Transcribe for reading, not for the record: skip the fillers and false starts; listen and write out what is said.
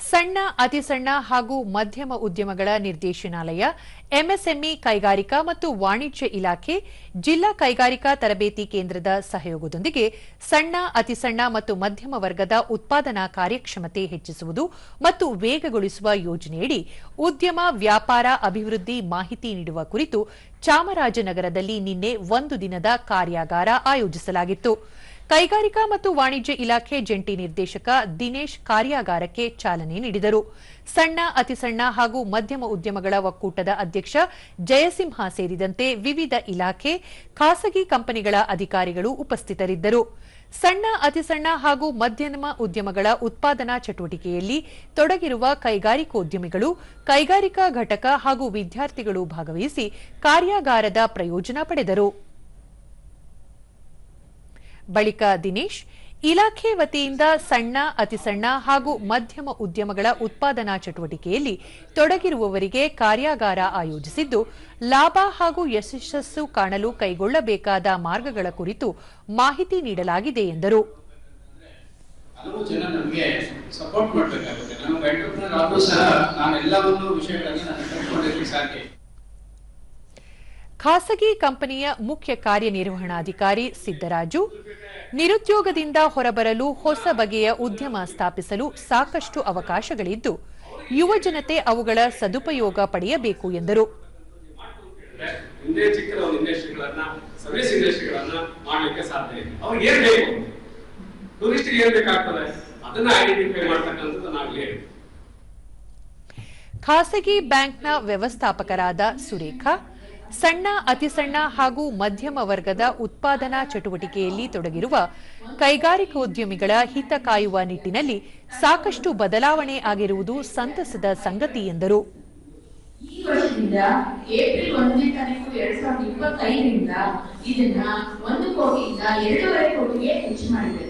ಸಣ್ಣ ಅತಿ ಸಣ್ಣ ಹಾಗೂ ಮಧ್ಯಮ ಉದ್ಯಮಗಳ ನಿರ್ದೇಶನಾಲಯ, ಎಂಎಸ್ಎಂಇ ಕೈಗಾರಿಕಾ ಮತ್ತು ವಾಣಿಜ್ಯ ಇಲಾಖೆ, ಜಿಲ್ಲಾ ಕೈಗಾರಿಕಾ ತರಬೇತಿ ಕೇಂದ್ರದ ಸಹಯೋಗದೊಂದಿಗೆ ಸಣ್ಣ ಅತಿ ಸಣ್ಣ ಮತ್ತು ಮಧ್ಯಮ ವರ್ಗದ ಉತ್ಪಾದನಾ ಕಾರ್ಯಕ್ಷಮತೆ ಹೆಚ್ಚಿಸುವುದು ಮತ್ತು ವೇಗಗೊಳಿಸುವ ಯೋಜನೆಯಡಿ ಉದ್ಯಮ ವ್ಯಾಪಾರ ಅಭಿವೃದ್ಧಿ ಮಾಹಿತಿ ನೀಡುವ ಕುರಿತು ಚಾಮರಾಜನಗರದಲ್ಲಿ ನಿನ್ನೆ ಒಂದು ದಿನದ ಕಾರ್ಯಾಗಾರ ಆಯೋಜಿಸಲಾಗಿತ್ತು. ಕೈಗಾರಿಕಾ ಮತ್ತು ವಾಣಿಜ್ಯ ಇಲಾಖೆ ಜಂಟಿ ನಿರ್ದೇಶಕ ದಿನೇಶ್ ಕಾರ್ಯಾಗಾರಕ್ಕೆ ಚಾಲನೆ ನೀಡಿದರು. ಸಣ್ಣ ಅತಿ ಸಣ್ಣ ಹಾಗೂ ಮಧ್ಯಮ ಉದ್ಯಮಗಳ ಒಕ್ಕೂಟದ ಅಧ್ಯಕ್ಷ ಜಯಸಿಂಹ ಸೇರಿದಂತೆ ವಿವಿಧ ಇಲಾಖೆ, ಖಾಸಗಿ ಕಂಪನಿಗಳ ಅಧಿಕಾರಿಗಳು ಉಪಸ್ಥಿತರಿದ್ದರು. ಸಣ್ಣ ಅತಿ ಸಣ್ಣ ಹಾಗೂ ಮಧ್ಯಮ ಉದ್ಯಮಗಳ ಉತ್ಪಾದನಾ ಚಟುವಟಿಕೆಯಲ್ಲಿ ತೊಡಗಿರುವ ಕೈಗಾರಿಕೋದ್ಯಮಿಗಳು, ಕೈಗಾರಿಕಾ ಘಟಕ ಹಾಗೂ ವಿದ್ಯಾರ್ಥಿಗಳು ಭಾಗವಹಿಸಿ ಕಾರ್ಯಾಗಾರದ ಪ್ರಯೋಜನ ಪಡೆದರು. ಬಳಿಕ ದಿನೇಶ್, ಇಲಾಖೆ ವತಿಯಿಂದ ಸಣ್ಣ ಅತಿ ಸಣ್ಣ ಹಾಗೂ ಮಧ್ಯಮ ಉದ್ಯಮಗಳ ಉತ್ಪಾದನಾ ಚಟುವಟಿಕೆಯಲ್ಲಿ ತೊಡಗಿರುವವರಿಗೆ ಕಾರ್ಯಾಗಾರ ಆಯೋಜಿಸಿದ್ದು, ಲಾಭ ಹಾಗೂ ಯಶಸ್ಸು ಕಾಣಲು ಕೈಗೊಳ್ಳಬೇಕಾದ ಮಾರ್ಗಗಳ ಕುರಿತು ಮಾಹಿತಿ ನೀಡಲಾಗಿದೆ ಎಂದರು. ಖಾಸಗಿ ಕಂಪನಿಯ ಮುಖ್ಯ ಕಾರ್ಯನಿರ್ವಹಣಾಧಿಕಾರಿ ಸಿದ್ದರಾಜು, ನಿರುದ್ಯೋಗದಿಂದ ಹೊರಬರಲು ಹೊಸ ಬಗೆಯ ಉದ್ಯಮ ಸ್ಥಾಪಿಸಲು ಸಾಕಷ್ಟು ಅವಕಾಶಗಳಿದ್ದು, ಯುವಜನತೆ ಅವುಗಳ ಸದುಪಯೋಗ ಪಡೆಯಬೇಕು ಎಂದರು. ಖಾಸಗಿ ಬ್ಯಾಂಕ್ನ ವ್ಯವಸ್ಥಾಪಕರಾದ ಸುರೇಖಾ, ಸಣ್ಣ ಅತಿ ಸಣ್ಣ ಹಾಗೂ ಮಧ್ಯಮ ವರ್ಗದ ಉತ್ಪಾದನಾ ಚಟುವಟಿಕೆಯಲ್ಲಿ ತೊಡಗಿರುವ ಕೈಗಾರಿಕೋದ್ಯಮಿಗಳ ಹಿತ ಕಾಯುವ ನಿಟ್ಟಿನಲ್ಲಿ ಸಾಕಷ್ಟು ಬದಲಾವಣೆ ಆಗಿರುವುದು ಸಂತಸದ ಸಂಗತಿ ಎಂದರು. ಈ ವರ್ಷದಿಂದ ಏಪ್ರಿಲ್ 1ನೇ ತಾರೀಕು 2025ರಿಂದ ಇದನ್ನ 1 ಕೋಟಿಯಿಂದ 2.5 ಕೋಟಿಗೆ ಹೆಚ್ಚು ಮಾಡಿದೆ.